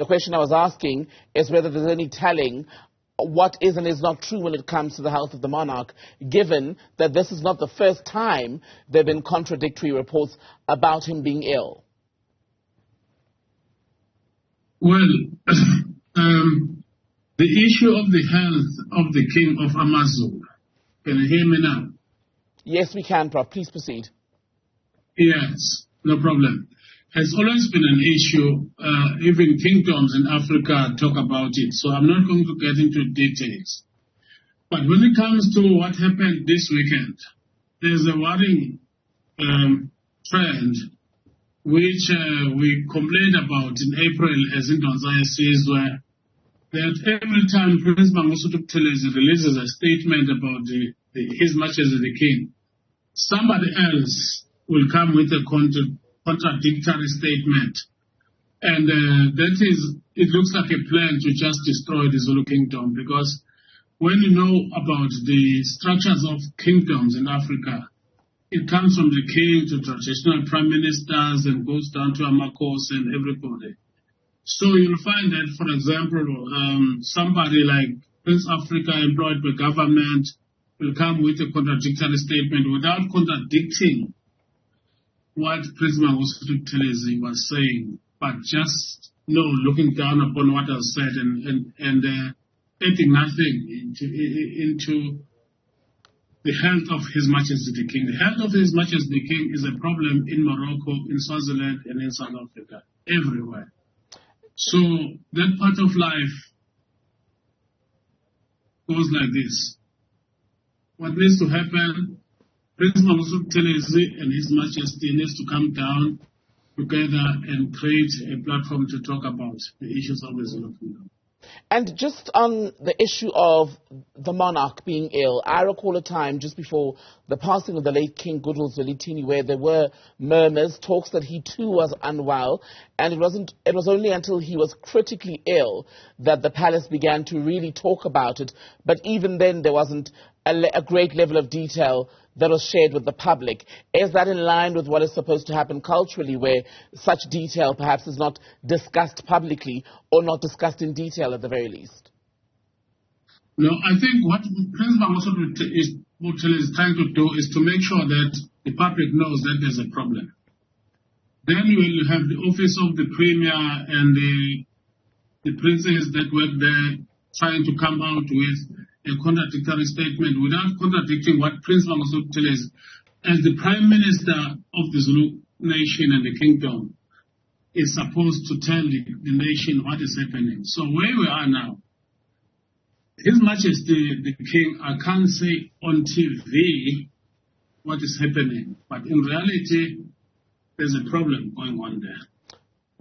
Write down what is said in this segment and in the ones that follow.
The question I was asking is whether there's any telling what is and is not true when it comes to the health of the monarch, given that this is not the first time there have been contradictory reports about him being ill. Well, the issue of the health of the King of AmaZulu, can you hear me now? Yes, we can, Prof. Please proceed. Yes, no problem. Has always been an issue. Even kingdoms in Africa talk about it, so I'm not going to get into details. But when it comes to what happened this weekend, there's a worrying trend which we complained about in April, as Indonzaya says, where that every time Prince Mangosuthu Buthelezi releases a statement about His Majesty the King, somebody else will come with a contradictory statement. And it looks like a plan to just destroy the Zulu kingdom, because when you know about the structures of kingdoms in Africa, it comes from the king to traditional prime ministers and goes down to Amakos and everybody. So you'll find that, for example, somebody like Prince Africa employed by government will come with a contradictory statement without contradicting what Prince Mangosuthu Buthelezi was saying, but just looking down upon what was said and adding nothing into the health of His Majesty the King. The health of His Majesty the King is a problem in Morocco, in Swaziland, and in South Africa, everywhere. So that part of life goes like this. What needs to happen, Prince Mangosuthu Buthelezi and His Majesty needs to come down together and create a platform to talk about the issues of the Zulu kingdom. And just on the issue of the monarch being ill, I recall a time just before the passing of the late King kaZwelithini where there were murmurs, talks that he too was unwell, and it was only until he was critically ill that the palace began to really talk about it. But even then there wasn't a great level of detail that was shared with the public. Is that in line with what is supposed to happen culturally, where such detail perhaps is not discussed publicly or not discussed in detail at the very least? No, I think what Prince Mangosuthu Buthelezi is trying to do is to make sure that the public knows that there's a problem. Then when you have the office of the premier and the princes that work there trying to come out with a contradictory statement without contradicting what Prince Mangosuthu Buthelezi, as the Prime Minister of the Zulu nation and the kingdom, is supposed to tell the nation what is happening. So where we are now, His Majesty the King, I can't say on TV what is happening, but in reality, there's a problem going on there.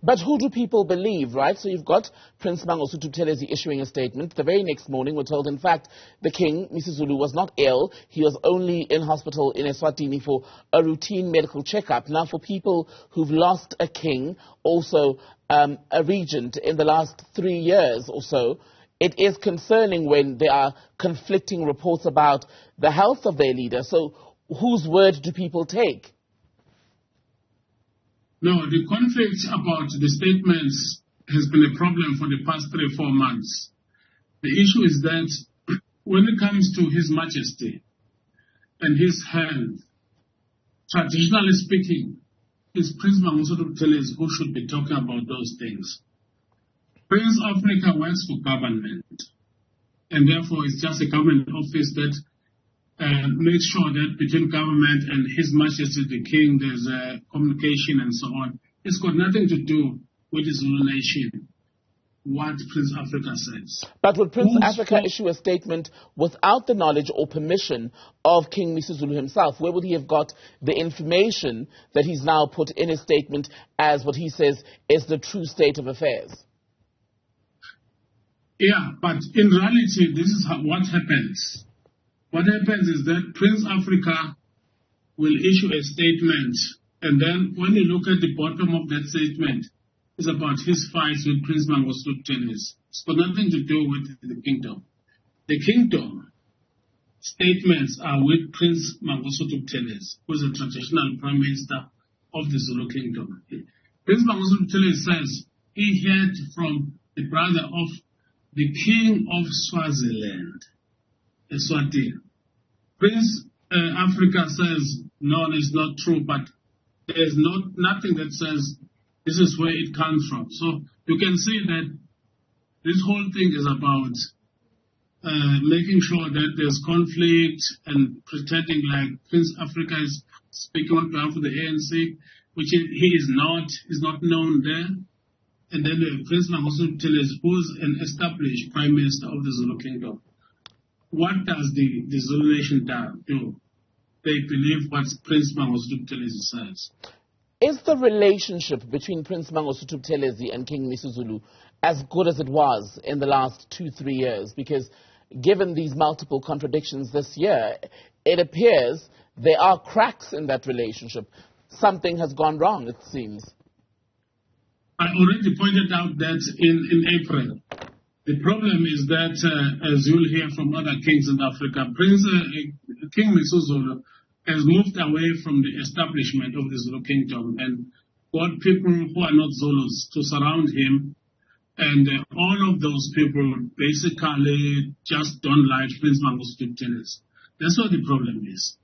But who do people believe, right? So you've got Prince Mangosuthu Buthelezi issuing a statement. The very next morning we're told, in fact, the King Misuzulu was not ill. He was only in hospital in eSwatini for a routine medical checkup. Now, for people who've lost a king, also a regent in the last 3 years or so, it is concerning when there are conflicting reports about the health of their leader. So whose word do people take? No, the conflict about the statements has been a problem for the past 3 or 4 months. The issue is that when it comes to His Majesty and his health, traditionally speaking, it's Prince Mangosuthu Buthelezi who should be talking about those things. Prince Africa works for government, and therefore it's just a government office that makes sure that between government and His Majesty the King there's communication and so on. It's got nothing to do with the Zulu nation, what Prince Africa says. But would Prince Africa issue a statement without the knowledge or permission of King Misuzulu himself? Where would he have got the information that he's now put in his statement as what he says is the true state of affairs? Yeah, but in reality, this is what happens. What happens is that Prince Africa will issue a statement, and then when you look at the bottom of that statement, it's about his fights with Prince Mangosuthu Buthelezi. It's got nothing to do with the kingdom. The kingdom statements are with Prince Mangosuthu Buthelezi, who is a traditional prime minister of the Zulu kingdom. Prince Mangosuthu Buthelezi says he heard from the brother of the king of Swaziland, eSwatini. Prince Africa says, no, it's not true, but there's nothing that says this is where it comes from. So you can see that this whole thing is about making sure that there's conflict and pretending like Prince Africa is speaking on behalf of the ANC, which he is not. He's not known there. And then Prince Mangosuthu Buthelezi, who's an established Prime Minister of the Zulu Kingdom. What does the Zulu nation do? They believe what Prince Mangosuthu Buthelezi says. Is the relationship between Prince Mangosuthu Buthelezi and King Misuzulu as good as it was in the last 2-3 years? Because given these multiple contradictions this year, it appears there are cracks in that relationship. Something has gone wrong, it seems. I already pointed out that in April. The problem is that, as you'll hear from other kings in Africa, King Misuzulu has moved away from the establishment of the Zulu Kingdom and got people who are not Zulus to surround him. And all of those people basically just don't like Prince Mangosuthu Buthelezi. That's what the problem is.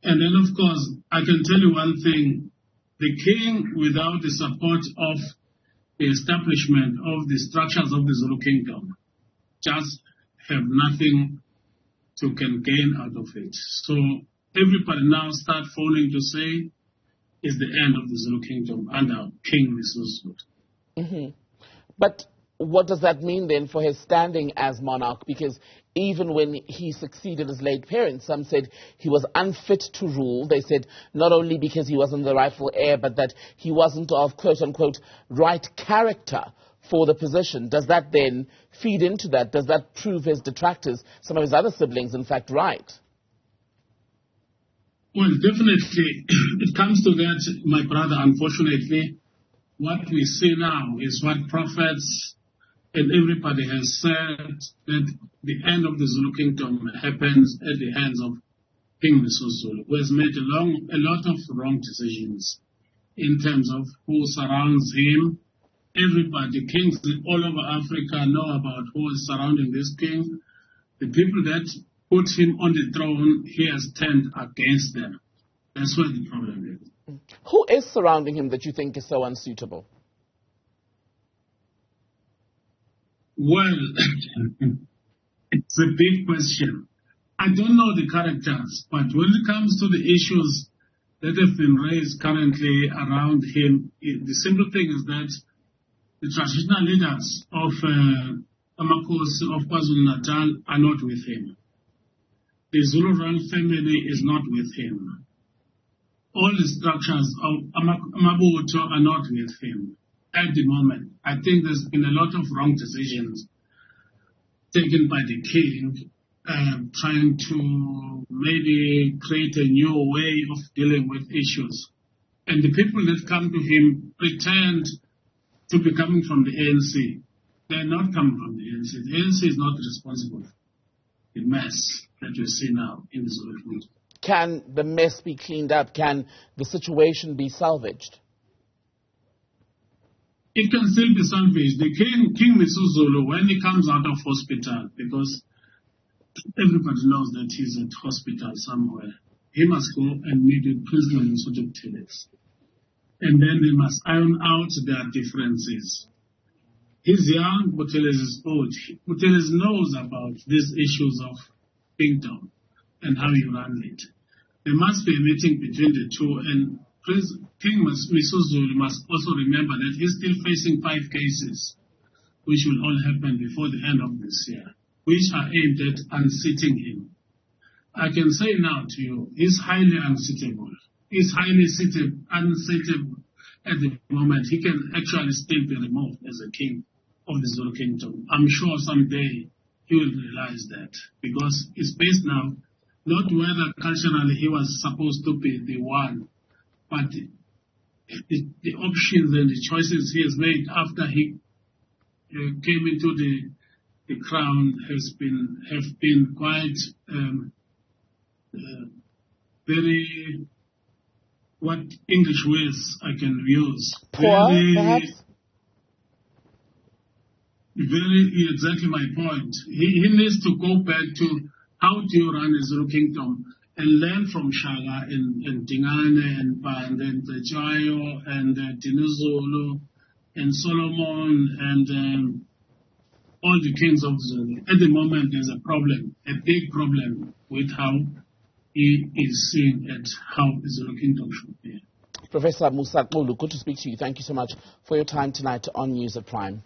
And then, of course, I can tell you one thing. The king, without the support of the establishment of the structures of the Zulu Kingdom, just have nothing to can gain out of it. So everybody now start phoning to say it's the end of the Zulu Kingdom under King Misuzulu. Mm-hmm. But what does that mean then for his standing as monarch? Because even when he succeeded his late parents, some said he was unfit to rule. They said not only because he wasn't the rightful heir, but that he wasn't of quote-unquote right character for the position. Does that then feed into that? Does that prove his detractors, some of his other siblings, in fact, right? Well, definitely, it comes to that, my brother, unfortunately. What we see now is what prophets and everybody has said, that the end of the Zulu Kingdom happens at the hands of King Misuzulu, who has made a lot of wrong decisions in terms of who surrounds him. Everybody, kings all over Africa know about who is surrounding this king. The people that put him on the throne, he has turned against them. That's where the problem is. Who is surrounding him that you think is so unsuitable? Well, it's a big question. I don't know the characters, but when it comes to the issues that have been raised currently around him, the simple thing is that the traditional leaders of AmaZulu of KwaZulu-Natal are not with him. The Zulu royal family is not with him. All the structures of Amabutho are not with him at the moment. I think there's been a lot of wrong decisions taken by the king, trying to maybe create a new way of dealing with issues. And the people that come to him pretend to be coming from the ANC. They're not coming from the ANC. The ANC is not responsible for the mess that we see now in the Zulu Kingdom. Can the mess be cleaned up? Can the situation be salvaged? It can still be salvaged. The King Misuzulu, when he comes out of hospital, because everybody knows that he's at hospital somewhere, he must go and meet with Prince Mangosuthu Buthelezi. And then they must iron out their differences. He's young, Buthelezi is old. Buthelezi knows about these issues of kingdom and how you run it. There must be a meeting between the two, and King Misuzulu must also remember that he's still facing 5 cases, which will all happen before the end of this year, which are aimed at unseating him. I can say now to you, he's highly unsuitable. He's highly unsuitable at the moment. He can actually still be removed as a king of the Zulu Kingdom. I'm sure someday he will realize that, because it's based now not whether culturally he was supposed to be the one, but the options and the choices he has made after he came into the crown have been quite very, what English words I can use? Poor, very, perhaps? Exactly my point. He needs to go back to how do you run a Zulu kingdom and learn from Shaka and Dingane and Band and Jayo and Dinuzulu and Solomon and all the kings of Zulu. At the moment, there's a problem, a big problem with how he is seeing at how the Zulu kingdom should be. Professor Musa Xulu, good to speak to you. Thank you so much for your time tonight on News at Prime.